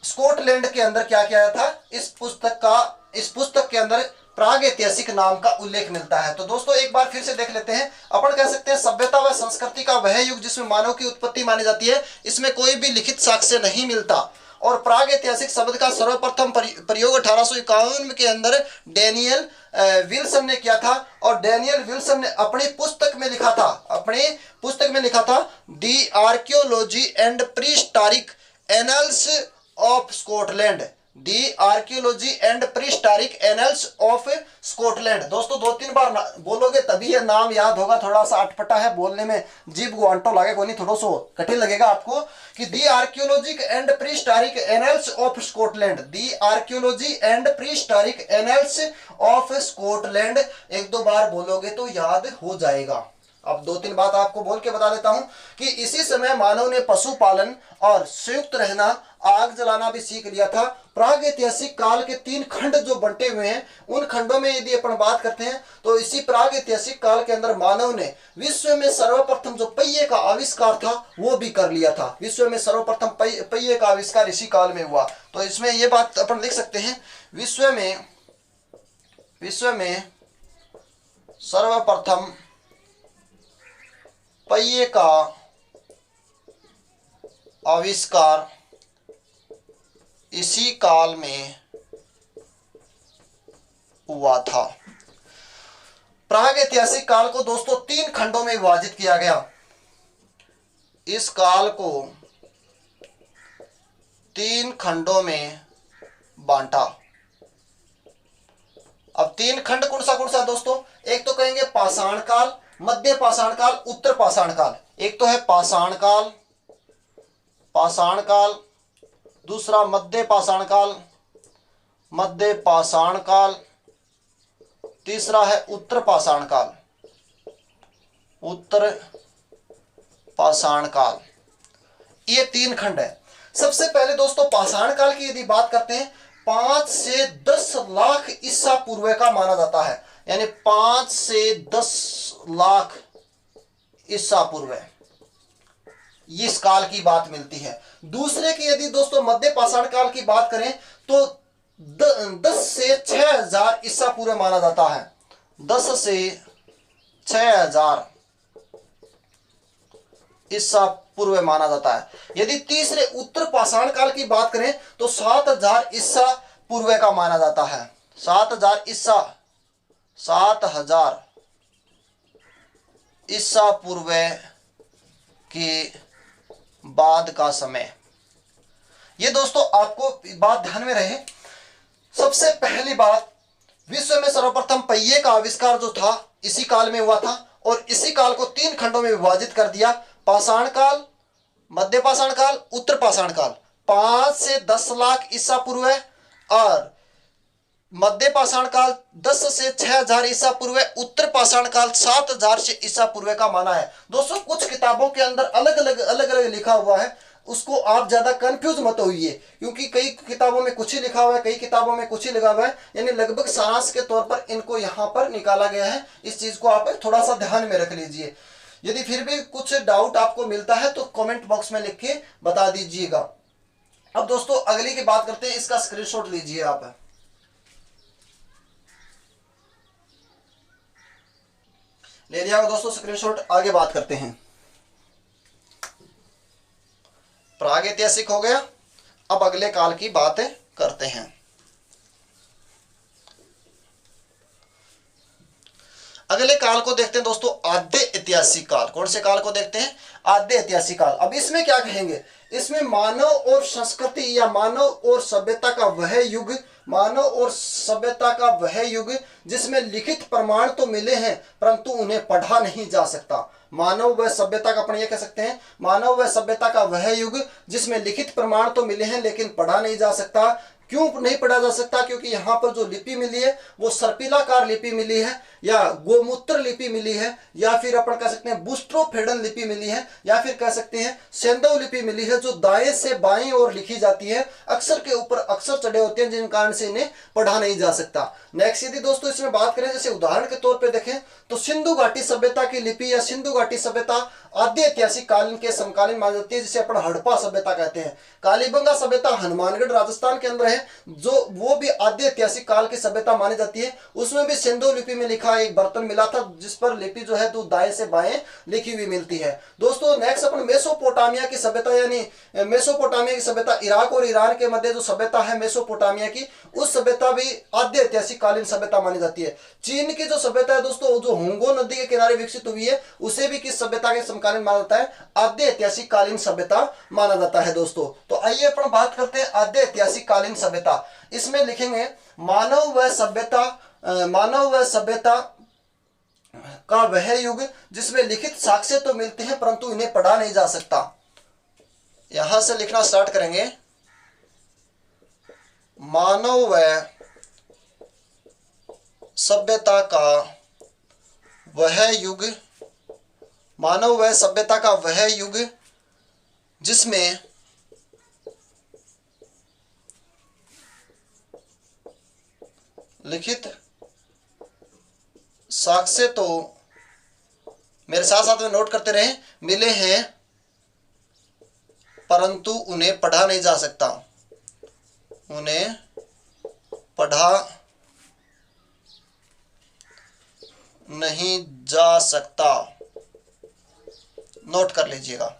Scotland के अंदर क्या किया था, इस पुस्तक के अंदर प्राग ऐतिहासिक नाम का उल्लेख मिलता है। तो दोस्तों एक बार फिर से देख लेते हैं। अपन कह सकते हैं सभ्यता व संस्कृति का वह युग जिसमें मानव की उत्पत्ति मानी जाती है, इसमें कोई भी लिखित साक्ष्य नहीं मिलता। और प्राग ऐतिहासिक शब्द का सर्वप्रथम प्रयोग 1851 के अंदर डेनियल विल्सन ने किया था। और डेनियल विल्सन ने अपनी पुस्तक में लिखा था the archaeology and prehistoric annals of Scotland, the archaeology and prehistoric annals of Scotland. दोस्तों 2-3 बार बोलोगे तभी ये नाम याद होगा, थोड़ा सा अटपटा है बोलने में, जीभ गुआंटो लागे को नहीं, थोड़ा सा कठिन लगेगा आपको कि the archaeology and prehistoric annals of Scotland, the archaeology and prehistoric annals of Scotland. 1-2 बार बोलोगे तो याद हो जाएगा। अब 2-3 बात आपको बोल के बता देता हूं कि इसी समय मानव ने पशुपालन और संयुक्त रहना, आग जलाना भी सीख लिया था। प्राग ऐतिहासिक काल के 3 खंड जो बंटे हुए हैं, उन खंडों में यदि अपन बात करते हैं तो इसी प्राग ऐतिहासिक काल के अंदर मानव ने विश्व में सर्वप्रथम जो पहिए का आविष्कार था वो भी कर लिया था। विश्व में सर्वप्रथम पहिए का आविष्कार इसी काल में हुआ। तो इसमें ये बात अपन लिख सकते हैं, विश्व में सर्वप्रथम पहिए का आविष्कार इसी काल में हुआ था। प्राग ऐतिहासिक काल को दोस्तों 3 खंडों में विभाजित किया गया। इस काल को 3 खंडों में बांटा। अब 3 खंड कौन सा दोस्तों? एक तो कहेंगे पाषाण काल, मध्य पाषाण काल, उत्तर पाषाण काल। एक तो है पाषाण काल, दूसरा मध्य पाषाण काल, तीसरा है उत्तर पाषाण काल। ये 3 खंड है। सबसे पहले दोस्तों पाषाण काल की यदि बात करते हैं, 5 से 10 लाख ईसा पूर्व का माना जाता है, यानी 5 से 10 लाख ईसा पूर्व इस काल की बात मिलती है। दूसरे की यदि दोस्तों मध्य पाषाण काल की बात करें तो 10 से 6000 ईसा पूर्व माना जाता है। 10 से 6000 ईसा पूर्व माना जाता है। यदि तीसरे उत्तर पाषाण काल की बात करें तो 7000 ईसा पूर्व का माना जाता है। 7000 ईसा पूर्व के बाद का समय। ये दोस्तों आपको बात ध्यान में रहे। सबसे पहली बात, विश्व में सर्वप्रथम पहिए का आविष्कार जो था इसी काल में हुआ था और इसी काल को 3 खंडों में विभाजित कर दिया। पाषाण काल, मध्य पाषाण काल, उत्तर पाषाण काल। 5 से 10 लाख ईसा पूर्व और मध्य पाषाण काल 10 से 6000 ईसा पूर्व, उत्तर पाषाण काल 7000 से ईसा पूर्व का माना है। दोस्तों कुछ किताबों के अंदर अलग अलग लिखा हुआ है, उसको आप ज्यादा कंफ्यूज मत होइए, क्योंकि कई किताबों में कुछ ही लिखा हुआ है, कई किताबों में कुछ ही लिखा हुआ है, यानी लगभग सारांश के तौर पर इनको यहाँ पर निकाला गया है। इस चीज को आप थोड़ा सा ध्यान में रख लीजिए। यदि फिर भी कुछ डाउट आपको मिलता है तो कमेंट बॉक्स में लिख के बता दीजिएगा। अब दोस्तों अगली की बात करते हैं, इसका स्क्रीनशॉट लीजिए आप। ले लिया दोस्तों स्क्रीनशॉट। आगे बात करते हैं। प्राग ऐतिहासिक हो गया। अब अगले काल की बातें करते हैं। अगले काल को देखते हैं दोस्तों, आद्य ऐतिहासिक काल। कौन से काल को देखते हैं? आद्य ऐतिहासिक काल। अब इसमें क्या कहेंगे? इसमें मानव और संस्कृति या मानव और सभ्यता का वह युग जिसमें लिखित प्रमाण तो मिले हैं परंतु उन्हें पढ़ा नहीं जा सकता। मानव व सभ्यता का अपन ये कह सकते हैं, मानव व सभ्यता का वह युग जिसमें लिखित प्रमाण तो मिले हैं लेकिन पढ़ा नहीं जा सकता। क्यों नहीं पढ़ा जा सकता? क्योंकि यहाँ पर जो लिपि मिली है वो सर्पिलाकार लिपि मिली है, या गोमूत्र लिपि मिली है, या फिर अपन कह सकते हैं बुस्ट्रोफेडन लिपि मिली है, या फिर कह सकते हैं सेंधव लिपि मिली है, जो दाएं से बाएं ओर लिखी जाती है। अक्षर के ऊपर अक्षर चढ़े होते हैं जिन कारण से इन्हें पढ़ा नहीं जा सकता। नेक्स्ट यदि दोस्तों इसमें बात करें, जैसे उदाहरण के तौर पर देखें तो सिंधु घाटी सभ्यता की लिपि या सिंधु घाटी सभ्यता आद्य ऐतिहासिक कालीन के समकालीन मानी जाती है, जिसे अपन हड़प्पा सभ्यता कहते हैं। कालीबंगा सभ्यता हनुमानगढ़ राजस्थान के अंदर है। जो वो भी आद्य ऐतिहासिक काल की सभ्यता मानी जाती है। उसमें भी सिंधु लिपि में लिखा एक बर्तन मिला था जिस पर लिपि जो है तो दाएं से बाएं लिखी हुई मिलती है। दोस्तों नेक्स्ट अपन मेसोपोटामिया की सभ्यता, यानी मेसोपोटामिया की सभ्यता, इराक और ईरान के मध्य जो सभ्यता है मेसोपोटामिया की, उस सभ्यता भी आद्य ऐतिहासिक कालीन सभ्यता मानी जाती है। चीन की जो सभ्यता है दोस्तों, जो होंगो नदी के किनारे विकसित हुई है, उसे भी किस सभ्यता के समकालीन माना जाता है? आद्य ऐतिहासिक कालीन सभ्यता माना जाता है दोस्तों। तो आइए अपन बात करते हैं आद्य ऐतिहासिक कालीन सभ्यता। इसमें लिखेंगे मानव व सभ्यता का वह युग जिसमें लिखित साक्ष्य तो मिलते हैं परंतु इन्हें पढ़ा नहीं जा सकता। यहां से लिखना स्टार्ट करेंगे। मानव व सभ्यता का वह युग, मानव व सभ्यता का वह युग जिसमें लिखित साक्ष्य तो, मेरे साथ साथ में नोट करते रहे, मिले हैं परंतु उन्हें पढ़ा नहीं जा सकता, उन्हें पढ़ा नहीं जा सकता। नोट कर लीजिएगा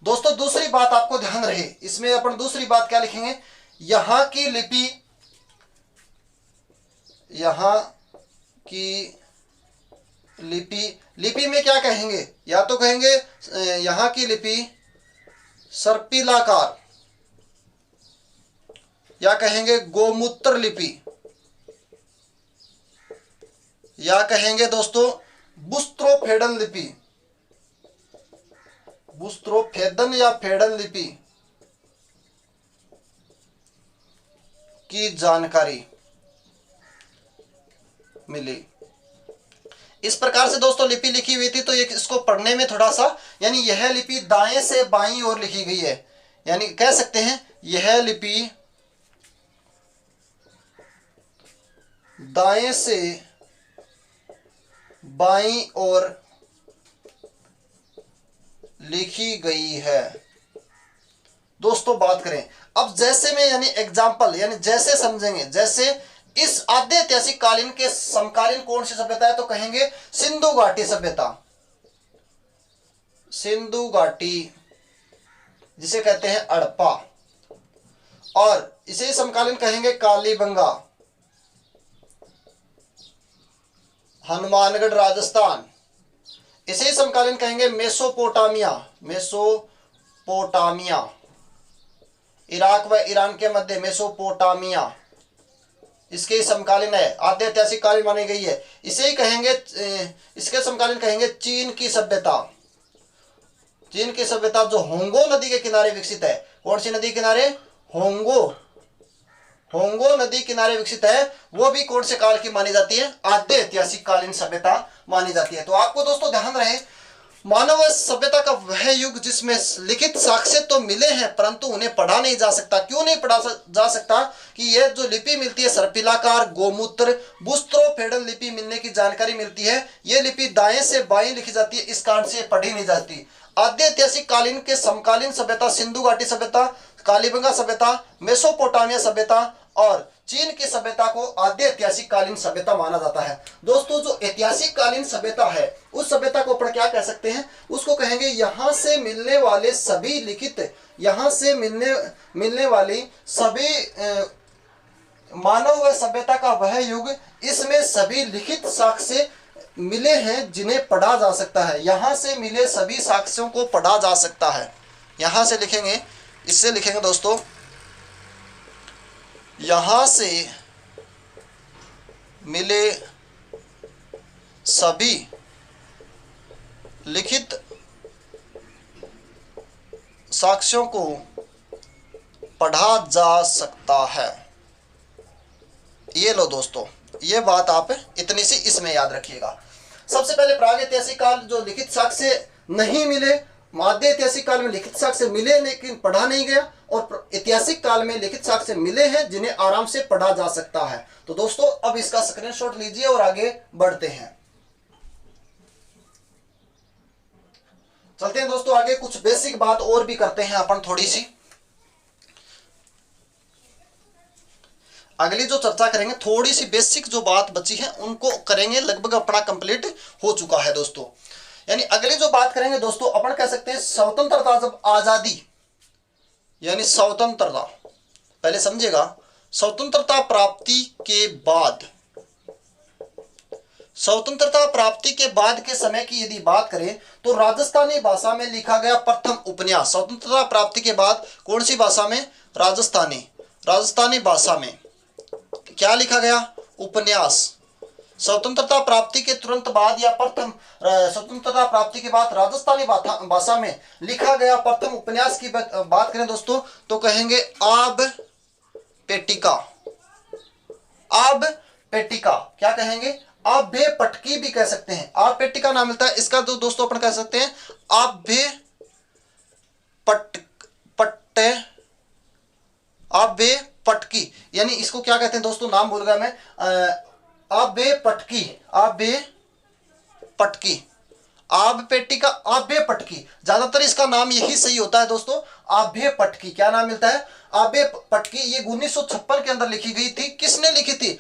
दोस्तों। दूसरी बात आपको ध्यान रहे, इसमें अपन दूसरी बात क्या लिखेंगे? यहां की लिपि, यहां की लिपि में क्या कहेंगे? या तो कहेंगे यहां की लिपि सर्पिलाकार, या कहेंगे गोमूत्र लिपि, या कहेंगे दोस्तों बुस्त्रोफेडन लिपि, बुस्त्रोफेदन या फेडन लिपि की जानकारी मिली। इस प्रकार से दोस्तों लिपि लिखी हुई थी, तो ये इसको पढ़ने में थोड़ा सा, यानी यह लिपि दाएं से बाईं ओर लिखी गई है, यानी कह सकते हैं यह लिपि दाएं से बाईं ओर लिखी गई है। दोस्तों बात करें अब, जैसे में यानी एग्जाम्पल, यानी जैसे समझेंगे, जैसे इस आद्य ऐतिहासिक कालीन के समकालीन कौन सी सभ्यता है? तो कहेंगे सिंधु घाटी सभ्यता, सिंधु घाटी जिसे कहते हैं हड़प्पा, और इसे समकालीन कहेंगे कालीबंगा, हनुमानगढ़ राजस्थान। इसे समकालीन कहेंगे मेसोपोटामिया, मेसोपोटामिया, इराक व ईरान के मध्य मेसोपोटामिया इसके समकालीन है, आद्य ऐतिहासिक कालीन मानी गई है। इसे ही कहेंगे, इसके समकालीन कहेंगे चीन की सभ्यता, चीन की सभ्यता जो होंगो नदी के किनारे विकसित है। कौन सी नदी किनारे? होंगो नदी किनारे विकसित है। वो भी कौन से काल की मानी जाती है? आद्य ऐतिहासिक कालीन सभ्यता मानी जाती है। तो आपको दोस्तों ध्यान रहे, मानव सभ्यता का वह युग जिसमें लिखित साक्ष्य तो मिले हैं परंतु उन्हें पढ़ा नहीं जा सकता। क्यों नहीं पढ़ा जा सकता? कि यह जो लिपि मिलती है सर्पिलाकार, गोमूत्र, बुस्त्रोफेडन लिपि मिलने की जानकारी मिलती है। यह लिपि दाएं से बाएं लिखी जाती है, इस कारण से पढ़ी नहीं जाती। आद्य ऐतिहासिक कालीन के समकालीन सभ्यता सिंधु घाटी सभ्यता, कालीबंगा सभ्यता, मेसोपोटामिया सभ्यता और चीन की सभ्यता को आद्य ऐतिहासिक कालीन सभ्यता माना जाता है। दोस्तों जो ऐतिहासिक कालीन सभ्यता है उस सभ्यता को अपन क्या कह सकते हैं? उसको कहेंगे यहां से मिलने वाले सभी लिखित, यहां से मिलने वाली सभी मानव व सभ्यता का वह युग, इसमें सभी लिखित साक्ष्य मिले हैं जिन्हें पढ़ा जा सकता है। यहां से मिले सभी साक्ष्यों को पढ़ा जा सकता है। यहां से लिखेंगे, इससे लिखेंगे दोस्तों, यहां से मिले सभी लिखित साक्ष्यों को पढ़ा जा सकता है। ये लो दोस्तों, ये बात आप इतनी सी इसमें याद रखिएगा। सबसे पहले प्रागैतिहासिक काल जो लिखित साक्ष्य नहीं मिले, आद्य ऐतिहासिक काल में लिखित साक्ष्य मिले लेकिन पढ़ा नहीं गया, और ऐतिहासिक काल में लिखित साक्ष्य मिले हैं जिन्हें आराम से पढ़ा जा सकता है। तो दोस्तों अब इसका स्क्रीनशॉट लीजिए और आगे बढ़ते हैं। चलते हैं दोस्तों आगे, कुछ बेसिक बात और भी करते हैं अपन थोड़ी सी। अगली जो चर्चा करेंगे, थोड़ी सी बेसिक जो बात बची है उनको करेंगे, लगभग अपना कंप्लीट हो चुका है दोस्तों। यानी अगली जो बात करेंगे दोस्तों, अपन कह सकते हैं स्वतंत्रता, जब आजादी यानी स्वतंत्रता, पहले समझिएगा, स्वतंत्रता प्राप्ति के बाद, स्वतंत्रता प्राप्ति के बाद के समय की यदि बात करें तो राजस्थानी भाषा में लिखा गया प्रथम उपन्यास, स्वतंत्रता प्राप्ति के बाद कौन सी भाषा में, राजस्थानी भाषा में क्या लिखा गया, उपन्यास। स्वतंत्रता प्राप्ति के तुरंत बाद या प्रथम, स्वतंत्रता प्राप्ति के बाद राजस्थानी भाषा में लिखा गया प्रथम उपन्यास की बात करें दोस्तों तो कहेंगे आब पेटिका। आब पेटिका क्या कहेंगे, आभ्य पटकी भी कह सकते हैं, आब पेटिका नाम मिलता है इसका, तो दोस्तों अपन कह सकते हैं आभ्य पट्टे, आभ्य पटकी, यानी इसको क्या कहते हैं दोस्तों, नाम भूल गया मैं, आभ्य पटकी, आभ्य पटकी, आभ पेटिका, आभ्य पटकी, ज्यादातर इसका नाम यही सही होता है दोस्तों, आभ्य पटकी। क्या नाम मिलता है, आभ्य पटकी। ये 1956 के अंदर लिखी गई थी। किसने लिखी थी,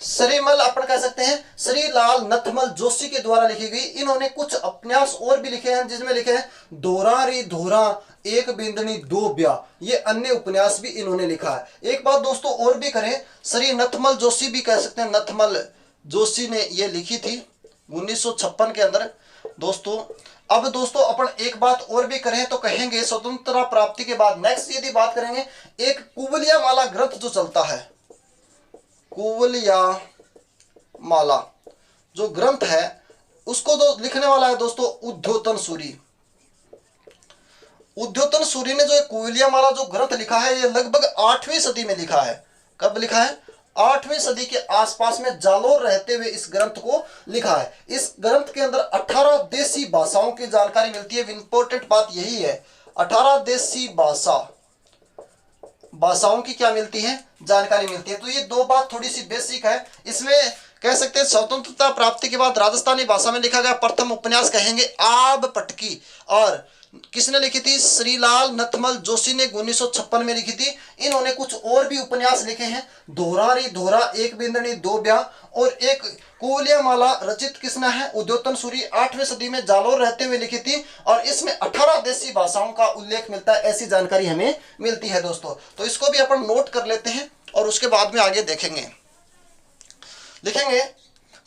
श्रीमल, अपन कह सकते हैं श्रीलाल नथमल जोशी के द्वारा लिखी गई। इन्होंने कुछ उपन्यास और भी लिखे हैं, जिसमें लिखे हैं धोरा री धोरा, एक बिंदनी दो ब्याह, ये अन्य उपन्यास भी इन्होंने लिखा है। एक बात दोस्तों और भी करें, श्री नथमल जोशी भी कह सकते हैं, नथमल जोशी ने ये लिखी थी 1956 के अंदर दोस्तों। अब दोस्तों अपन एक बात और भी करें तो कहेंगे स्वतंत्रता प्राप्ति के बाद नेक्स्ट यदि बात करेंगे, एक कुवलिया माला ग्रंथ जो चलता है, कुवलिया माला जो ग्रंथ है उसको जो लिखने वाला है दोस्तों उद्योतन सूरी। उद्योतन सूरी ने जो कुवलिया माला जो ग्रंथ लिखा है ये लगभग 8वीं सदी में लिखा है। कब लिखा है, 8वीं सदी के आसपास में जालोर रहते हुए इस ग्रंथ को लिखा है। इस ग्रंथ के अंदर 18 देसी भाषाओं की जानकारी मिलती है। इंपॉर्टेंट बात यही है, 18 देसी भाषाओं की क्या मिलती है, जानकारी मिलती है। तो ये दो बात थोड़ी सी बेसिक है। इसमें कह सकते हैं स्वतंत्रता प्राप्ति के बाद राजस्थानी भाषा में लिखा गया प्रथम उपन्यास कहेंगे आब पटकी, और किसने लिखी थी, श्रीलाल नथमल जोशी ने 1956 में लिखी थी। इन्होंने कुछ और भी उपन्यास लिखे हैं, धोरा री धोरा, एक बिंदनी दो ब्याह, और एक कुवलिया माला रचित किसने है, उद्योतन सूरी, 8वीं सदी में जालोर रहते हुए लिखी थी, और इसमें 18 देसी भाषाओं का उल्लेख मिलता है, ऐसी जानकारी हमें मिलती है दोस्तों। तो इसको भी अपन नोट कर लेते हैं और उसके बाद में आगे देखेंगे। लिखेंगे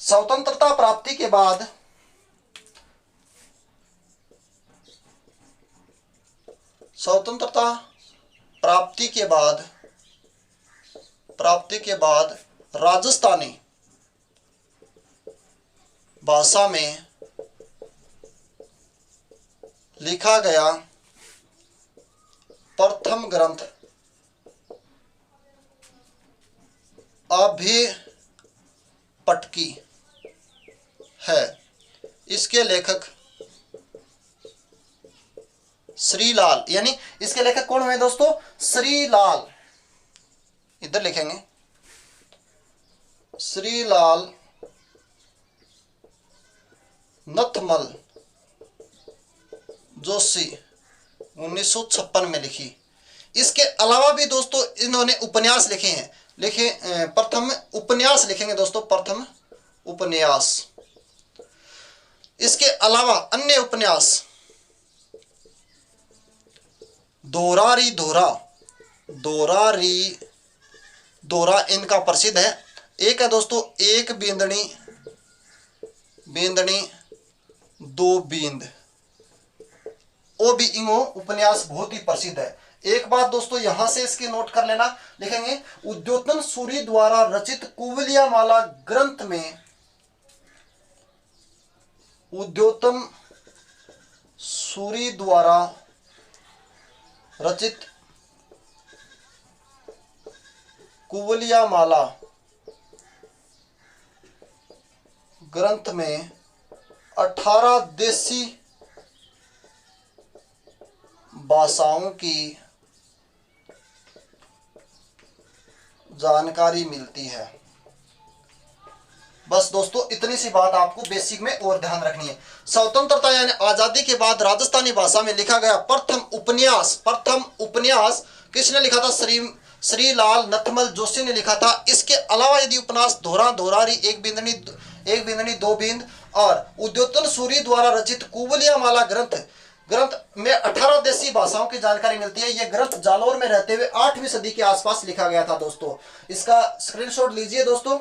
स्वतंत्रता प्राप्ति के बाद राजस्थानी भाषा में लिखा गया प्रथम ग्रंथ आभ्य पटकी है। इसके लेखक श्रीलाल, यानी इसके लेखक कौन हुए दोस्तों, श्रीलाल, इधर लिखेंगे श्रीलाल नथमल जोशी 1956 में लिखी। इसके अलावा भी दोस्तों इन्होंने उपन्यास लिखे हैं, प्रथम उपन्यास लिखेंगे दोस्तों, प्रथम उपन्यास। इसके अलावा अन्य उपन्यास धोरा री धोरा, धोरा री धोरा इनका प्रसिद्ध है। एक है दोस्तों एक बिंदनी दो बींद, वो भी इंगो उपन्यास बहुत ही प्रसिद्ध है। एक बात दोस्तों यहां से इसके नोट कर लेना, लिखेंगे उद्योतन सूरी द्वारा रचित कुवलिया माला ग्रंथ में, उद्योतन सूरी द्वारा रचित कुवलिया माला ग्रंथ में 18 देसी भाषाओं की जानकारी मिलती है। बस दोस्तों इतनी सी बात आपको बेसिक में और ध्यान रखनी है। स्वतंत्रता यानी आजादी के बाद राजस्थानी भाषा में लिखा गया प्रथम उपन्यास किसने लिखा था, श्री लाल नथमल जोशी ने लिखा था। इसके अलावा यदि उपन्यास धोरा धोरारी एक बिंदनी दो बिंद और उद्योतन सूरी द्वारा रचित कुबलिया माला ग्रंथ में 18 देशी भाषाओं की जानकारी मिलती है। यह ग्रंथ जालौर में रहते हुए 8वीं सदी के आसपास लिखा गया था दोस्तों। इसका स्क्रीनशॉट लीजिए दोस्तों।